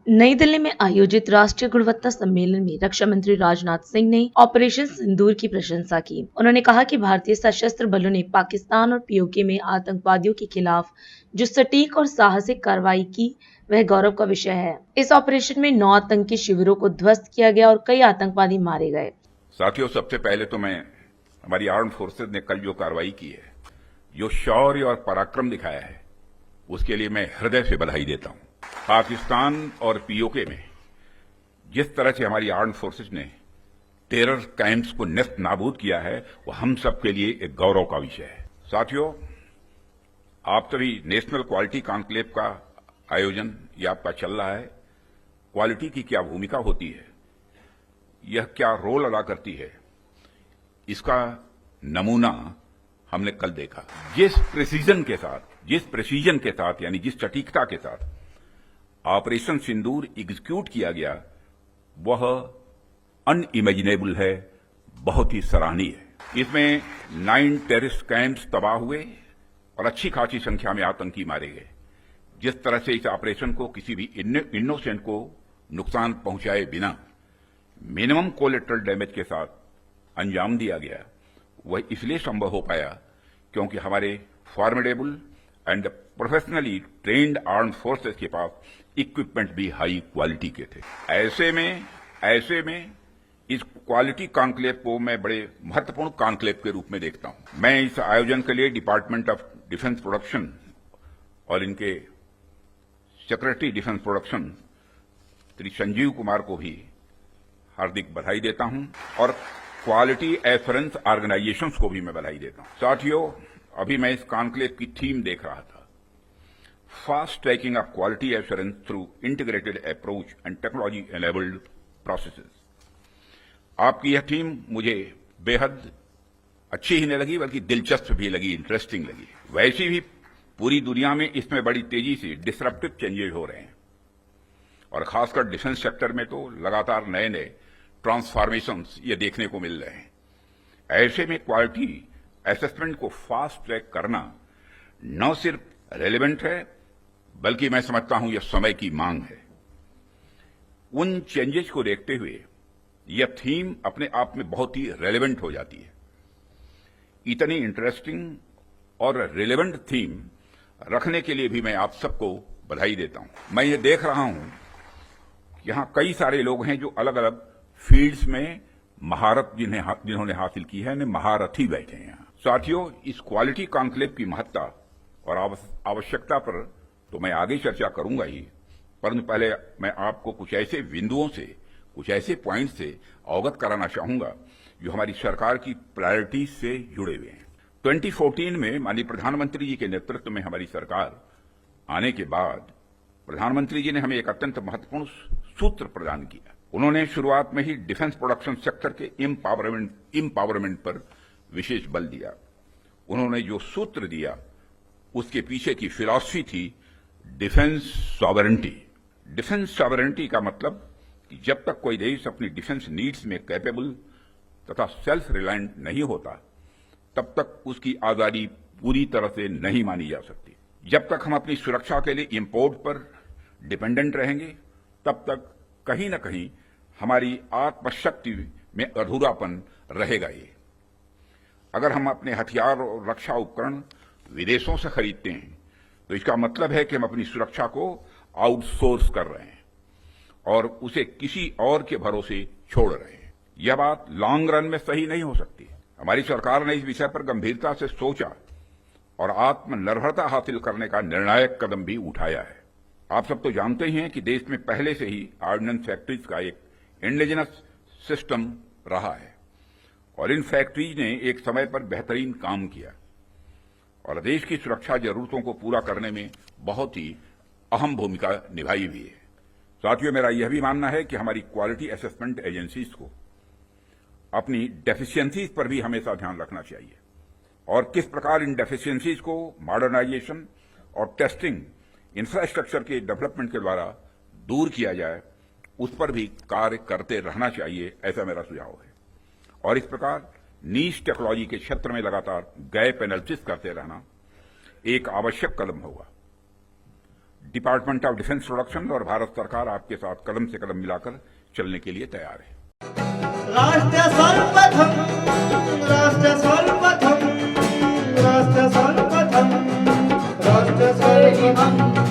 नई दिल्ली में आयोजित राष्ट्रीय गुणवत्ता सम्मेलन में रक्षा मंत्री राजनाथ सिंह ने ऑपरेशन सिंदूर की प्रशंसा की। उन्होंने कहा कि भारतीय सशस्त्र बलों ने पाकिस्तान और पीओके में आतंकवादियों के खिलाफ जो सटीक और साहसिक कार्रवाई की, वह गौरव का विषय है। इस ऑपरेशन में 9 आतंकी शिविरों को ध्वस्त किया गया और कई आतंकवादी मारे गए। साथियों, सबसे पहले तो मैं हमारी आर्म्ड फोर्सेज ने कल जो कार्रवाई की है, जो शौर्य और पराक्रम दिखाया है, उसके लिए मैं हृदय से बधाई देता हूं। पाकिस्तान और पीओके में जिस तरह से हमारी आर्म्ड फोर्सेज ने टेरर कैंप्स को नेस्त नाबूद किया है, वो हम सब के लिए एक गौरव का विषय है। साथियों, आप सभी नेशनल क्वालिटी कॉन्क्लेव का आयोजन ये आपका चल रहा है। क्वालिटी की क्या भूमिका होती है, यह क्या रोल अदा करती है, इसका नमूना हमने कल देखा। जिस प्रेसीजन के साथ यानी जिस सटीकता के साथ ऑपरेशन सिंदूर एग्जीक्यूट किया गया, वह अनइमेजिनेबल है, बहुत ही सराहनीय है। इसमें 9 टेररिस्ट कैंप्स तबाह हुए और अच्छी खासी संख्या में आतंकी मारे गए। जिस तरह से इस ऑपरेशन को किसी भी इनोसेंट को नुकसान पहुंचाए बिना मिनिमम कोलेटरल डैमेज के साथ अंजाम दिया गया, वह इसलिए संभव हो पाया क्योंकि हमारे formidable and professionally trained arm forces के पास इक्विपमेंट भी हाई क्वालिटी के थे। ऐसे में इस क्वालिटी कॉन्क्लेव को मैं बड़े महत्वपूर्ण कॉन्क्लेव के रूप में देखता हूं। मैं इस आयोजन के लिए डिपार्टमेंट ऑफ डिफेंस प्रोडक्शन और इनके secretary defence production Shri Sanjeev Kumar को भी हार्दिक बधाई देता हूं और क्वालिटी एश्योरेंस ऑर्गेनाइजेशंस को भी मैं बधाई देता हूं। साथियों, अभी मैं इस कॉन्क्लेव की थीम देख रहा था, fast tracking of quality assurance through integrated approach and technology enabled processes. आपकी यह थीम मुझे बेहद अच्छी ही नहीं लगी, बल्कि दिलचस्प भी लगी, इंटरेस्टिंग लगी। वैसे भी पूरी दुनिया में इसमें बड़ी तेजी से डिसरप्टिव चेंजेस हो रहे हैं और खासकर डिफेंस सेक्टर में तो लगातार नए नए ट्रांसफॉर्मेशंस ये देखने को मिल रहे हैं। ऐसे में क्वालिटी असेसमेंट को फास्ट ट्रैक करना न सिर्फ रेलेवेंट है, बल्कि मैं समझता हूं यह समय की मांग है। उन चेंजेस को देखते हुए यह थीम अपने आप में बहुत ही रेलेवेंट हो जाती है। इतनी इंटरेस्टिंग और रेलेवेंट थीम रखने के लिए भी मैं आप सबको बधाई देता हूं। मैं ये देख रहा हूं, यहां कई सारे लोग हैं जो अलग अलग फील्ड्स में महारत जिन्होंने हासिल की है, महारथी बैठे हैं यहां। साथियों, इस क्वालिटी कॉन्क्लेव की महत्ता और आवश्यकता पर तो मैं आगे चर्चा करूंगा ही, परंतु पहले मैं आपको कुछ ऐसे बिंदुओं से, कुछ ऐसे पॉइंट से अवगत कराना चाहूंगा जो हमारी सरकार की प्रायोरिटीज से जुड़े हुए हैं। 2014 में माननीय प्रधानमंत्री जी के नेतृत्व में हमारी सरकार आने के बाद प्रधानमंत्री जी ने हमें एक अत्यंत महत्वपूर्ण सूत्र प्रदान किया। उन्होंने शुरुआत में ही डिफेंस प्रोडक्शन सेक्टर के एम्पावरमेंट पर विशेष बल दिया। उन्होंने जो सूत्र दिया, उसके पीछे की फिलॉसफी थी डिफेंस सॉवरेंटी। डिफेंस सॉवरेंटी का मतलब कि जब तक कोई देश अपनी डिफेंस नीड्स में कैपेबल तथा सेल्फ रिलायंट नहीं होता, तब तक उसकी आजादी पूरी तरह से नहीं मानी जा सकती। जब तक हम अपनी सुरक्षा के लिए इंपोर्ट पर डिपेंडेंट रहेंगे, तब तक कहीं न कहीं हमारी आत्मशक्ति में अधूरापन रहेगा। ये अगर हम अपने हथियार और रक्षा उपकरण विदेशों से खरीदते हैं, तो इसका मतलब है कि हम अपनी सुरक्षा को आउटसोर्स कर रहे हैं और उसे किसी और के भरोसे छोड़ रहे हैं। यह बात लॉन्ग रन में सही नहीं हो सकती। हमारी सरकार ने इस विषय पर गंभीरता से सोचा और आत्मनिर्भरता हासिल करने का निर्णायक कदम भी उठाया है। आप सब तो जानते ही हैं कि देश में पहले से ही ऑर्डिनेंस फैक्ट्रीज का एक इंडिजिनस सिस्टम रहा है और इन फैक्ट्रीज ने एक समय पर बेहतरीन काम किया और देश की सुरक्षा जरूरतों को पूरा करने में बहुत ही अहम भूमिका निभाई हुई है। साथियों, मेरा यह भी मानना है कि हमारी क्वालिटी असेसमेंट एजेंसीज को अपनी डेफिशिएंसीज पर भी हमेशा ध्यान रखना चाहिए और किस प्रकार इन डेफिशिएंसीज को मॉडर्नाइजेशन और टेस्टिंग इंफ्रास्ट्रक्चर के डेवलपमेंट के द्वारा दूर किया जाए, उस पर भी कार्य करते रहना चाहिए, ऐसा मेरा सुझाव है। और इस प्रकार नीश टेक्नोलॉजी के क्षेत्र में लगातार गैप एनालिसिस करते रहना एक आवश्यक कदम होगा। डिपार्टमेंट ऑफ डिफेंस प्रोडक्शन और भारत सरकार आपके साथ कदम से कदम मिलाकर चलने के लिए तैयार है। राष्ट्र सर्वप्रथम, राष्ट्र सर्वप्रथम, राष्ट्र सर्वप्रथम, राष्ट्र सर्वप्रथम।